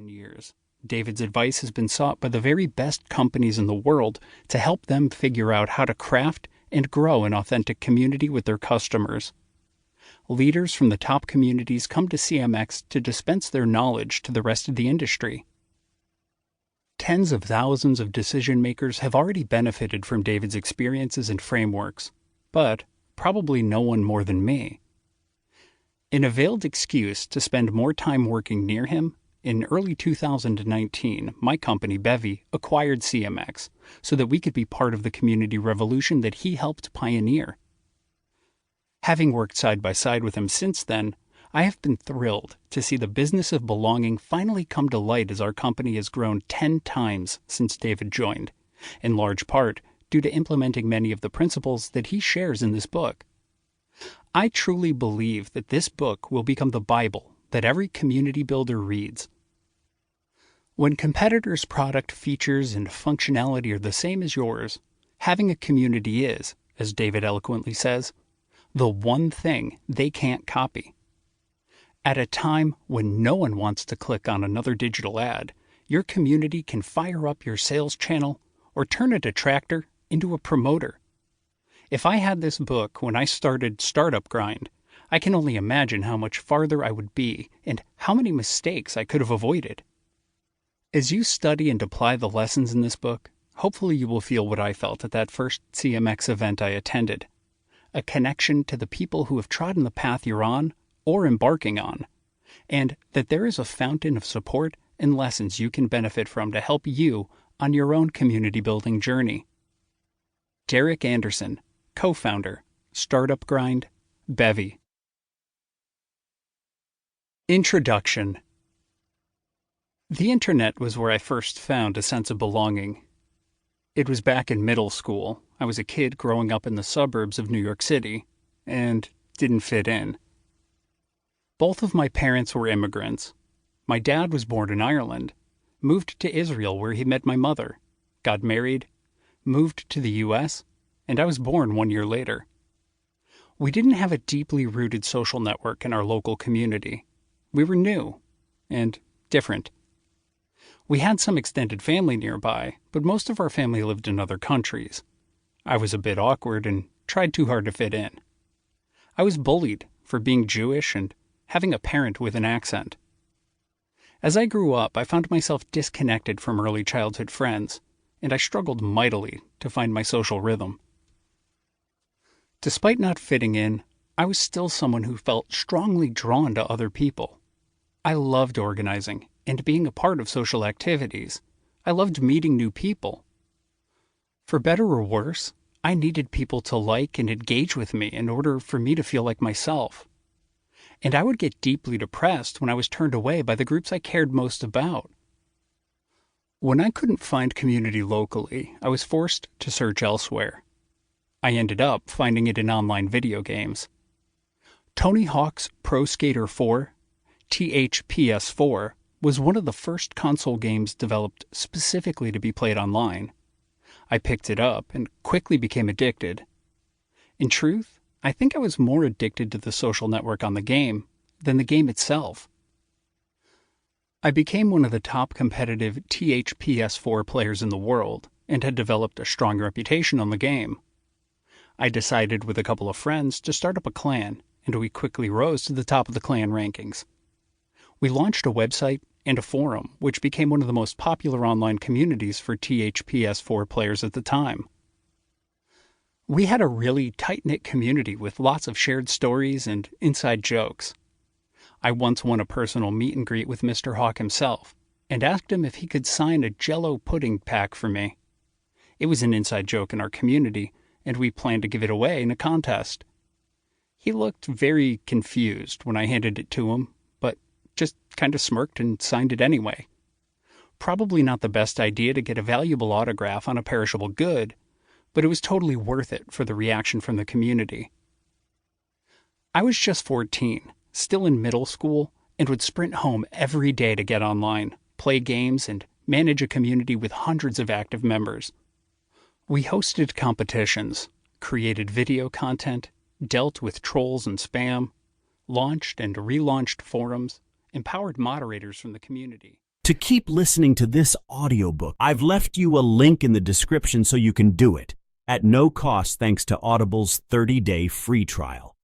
10 years, David's advice has been sought by the very best companies in the world to help them figure out how to craft and grow an authentic community with their customers. Leaders from the top communities come to CMX to dispense their knowledge to the rest of the industry. Tens of thousands of decision makers have already benefited from David's experiences and frameworks, but probably no one more than me. In a veiled excuse to spend more time working near him, in early 2019, my company, Bevy, acquired CMX so that we could be part of the community revolution that he helped pioneer. Having worked side by side with him since then, I have been thrilled to see the business of belonging finally come to light as our company has grown 10 times since David joined, in large part due to implementing many of the principles that he shares in this book. I truly believe that this book will become the Bible that every community builder reads. When competitors' product features and functionality are the same as yours, having a community is, as David eloquently says, the one thing they can't copy. At a time when no one wants to click on another digital ad, your community can fire up your sales channel or turn a detractor into a promoter. If I had this book when I started Startup Grind, I can only imagine how much farther I would be and how many mistakes I could have avoided. As you study and apply the lessons in this book, hopefully you will feel what I felt at that first CMX event I attended. A connection to the people who have trodden the path you're on or embarking on, and that there is a fountain of support and lessons you can benefit from to help you on your own community building journey. Derek Anderson, co-founder, Startup Grind, Bevy. Introduction. The internet was where I first found a sense of belonging. It was back in middle school. I was a kid growing up in the suburbs of New York City, and didn't fit in. Both of my parents were immigrants. My dad was born in Ireland, moved to Israel where he met my mother, got married, moved to the U.S., and I was born 1 year later. We didn't have a deeply rooted social network in our local community. We were new and different. We had some extended family nearby, but most of our family lived in other countries. I was a bit awkward and tried too hard to fit in. I was bullied for being Jewish and having a parent with an accent. As I grew up, I found myself disconnected from early childhood friends, and I struggled mightily to find my social rhythm. Despite not fitting in, I was still someone who felt strongly drawn to other people. I loved organizing and being a part of social activities. I loved meeting new people. For better or worse, I needed people to like and engage with me in order for me to feel like myself. And I would get deeply depressed when I was turned away by the groups I cared most about. When I couldn't find community locally, I was forced to search elsewhere. I ended up finding it in online video games. Tony Hawk's Pro Skater 4, THPS4, was one of the first console games developed specifically to be played online. I picked it up and quickly became addicted. In truth, I think I was more addicted to the social network on the game than the game itself. I became one of the top competitive THPS4 players in the world and had developed a strong reputation on the game. I decided with a couple of friends to start up a clan, and we quickly rose to the top of the clan rankings. We launched a website and a forum, which became one of the most popular online communities for THPS4 players at the time. We had a really tight-knit community with lots of shared stories and inside jokes. I once won a personal meet and greet with Mr. Hawk himself and asked him if he could sign a Jell-O pudding pack for me. It was an inside joke in our community, and we planned to give it away in a contest. He looked very confused when I handed it to him, but just kind of smirked and signed it anyway. Probably not the best idea to get a valuable autograph on a perishable good, but it was totally worth it for the reaction from the community. I was just 14, still in middle school, and would sprint home every day to get online, play games, and manage a community with hundreds of active members. We hosted competitions, created video content, dealt with trolls and spam, launched and relaunched forums, empowered moderators from the community. To keep listening to this audiobook, I've left you a link in the description so you can do it, at no cost thanks to Audible's 30-day free trial.